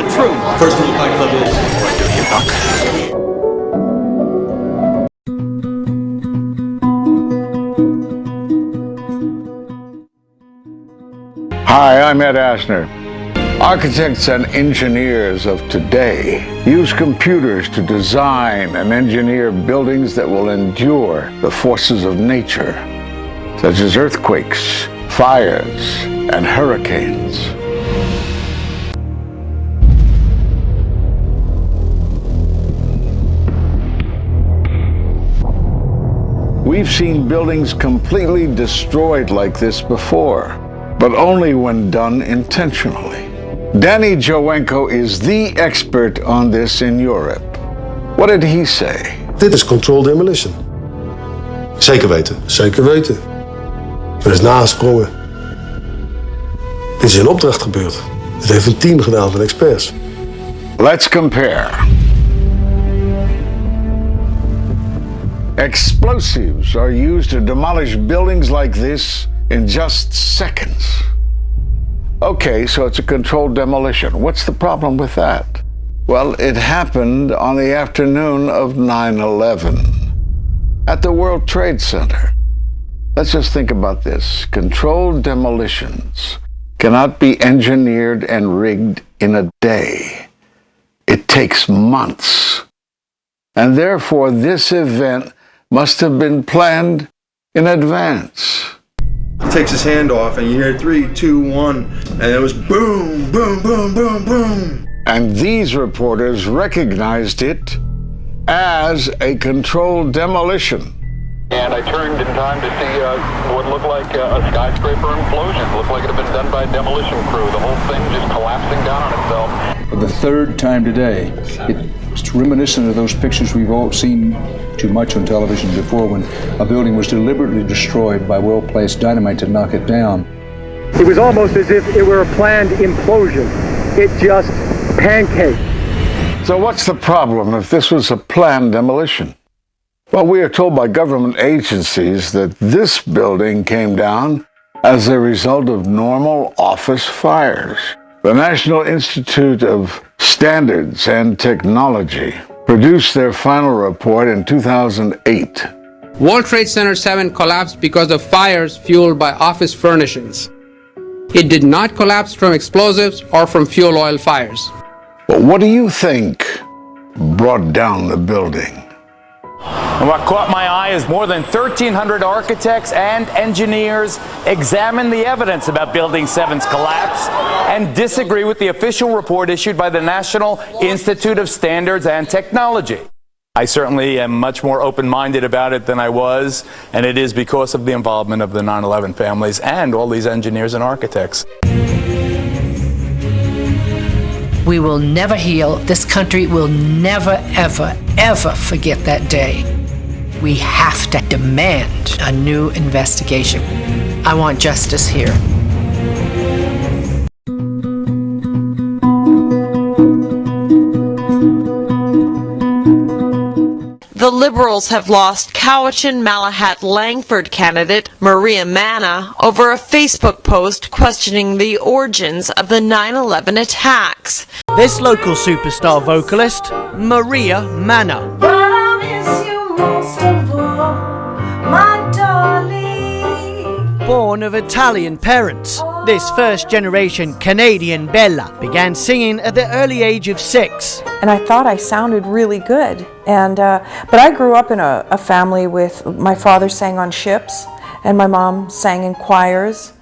a true First Rule Fight Club is... What do you, Doc? Hi, I'm Ed Asner. Architects and engineers of today use computers to design and engineer buildings that will endure the forces of nature, such as earthquakes, fires, and hurricanes. We've seen buildings completely destroyed like this before, but only when done intentionally. Danny Jowenko is the expert on this in Europe. What did he say? Dit is controlled demolition. Zeker weten. Zeker weten. Er is nagesprongen. Dit is in opdracht gebeurd. Dit heeft een team gedaan van experts. Let's compare. Explosives are used to demolish buildings like this in just seconds. Okay, so it's a controlled demolition. What's the problem with that? Well, it happened on the afternoon of 9/11 at the World Trade Center. Let's just think about this. Controlled demolitions cannot be engineered and rigged in a day. It takes months. And therefore, this event must have been planned in advance. He takes his hand off and you hear 3, 2, 1, and it was boom, boom, boom, boom, boom. And these reporters recognized it as a controlled demolition. And I turned in time to see what looked like a skyscraper implosion. It looked like it had been done by a demolition crew. The whole thing just collapsing down on itself. For the third time today, it's reminiscent of those pictures we've all seen too much on television before, when a building was deliberately destroyed by well-placed dynamite to knock it down. It was almost as if it were a planned implosion. It just pancaked. So what's the problem if this was a planned demolition? Well, we are told by government agencies that this building came down as a result of normal office fires. The National Institute of Standards and Technology produced their final report in 2008. World Trade Center 7 collapsed because of fires fueled by office furnishings. It did not collapse from explosives or from fuel oil fires. But what do you think brought down the building? And what caught my eye is more than 1,300 architects and engineers examine the evidence about Building 7's collapse and disagree with the official report issued by the National Institute of Standards and Technology. I certainly am much more open-minded about it than I was, and it is because of the involvement of the 9/11 families and all these engineers and architects. We will never heal. This country will never, ever, ever forget that day. We have to demand a new investigation. I want justice here. The Liberals have lost Cowichan-Malahat-Langford candidate Maria Manna over a Facebook post questioning the origins of the 9/11 attacks. This local superstar vocalist, Maria Manna. But I miss you most of all, my darling. Born of Italian parents, this first-generation Canadian Bella began singing at the early age of 6. And I thought I sounded really good. But I grew up in a family with, my father sang on ships and my mom sang in choirs.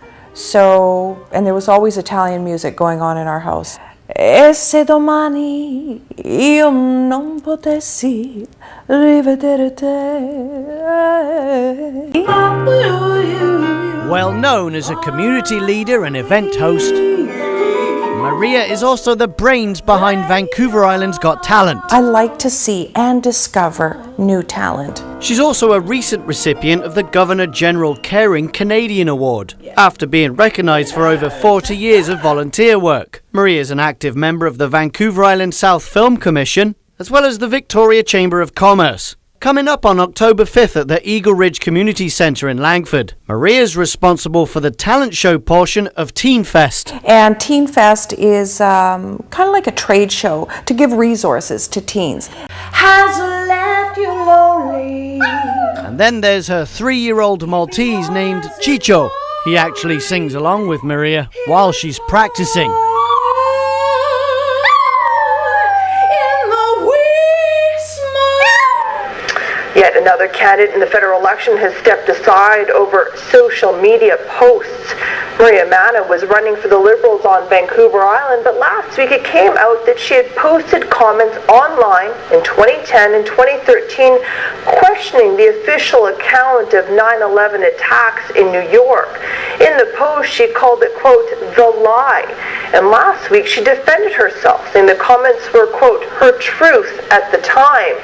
And there was always Italian music going on in our house. E se domani io non potessi rivedere te. Well known as a community leader and event host, Maria is also the brains behind Vancouver Island's Got Talent. I like to see and discover new talent. She's also a recent recipient of the Governor General Caring Canadian Award, after being recognised for over 40 years of volunteer work. Maria is an active member of the Vancouver Island South Film Commission, as well as the Victoria Chamber of Commerce. Coming up on October 5th at the Eagle Ridge Community Centre in Langford, Maria's responsible for the talent show portion of Teen Fest. And Teen Fest is kind of like a trade show to give resources to teens. Has left you lonely. And then there's her 3-year-old Maltese named Chicho. He actually sings along with Maria while she's practicing. Yet another candidate in the federal election has stepped aside over social media posts. Maria Manna was running for the Liberals on Vancouver Island, but last week it came out that she had posted comments online in 2010 and 2013 questioning the official account of 9/11 attacks in New York. In the post, she called it, quote, the lie. And last week she defended herself, saying the comments were, quote, her truth at the time.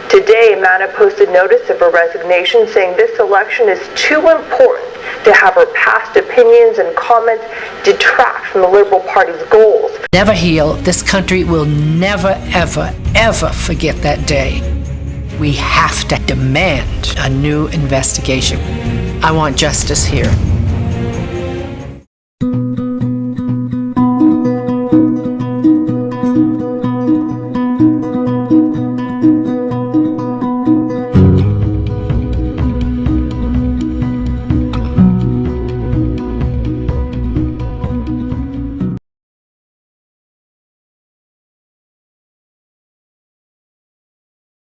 Today, Manna posted notice of her resignation, saying this election is too important to have her past opinions and comments detract from the Liberal Party's goals. Never heal. This country will never, ever, ever forget that day. We have to demand a new investigation. I want justice here.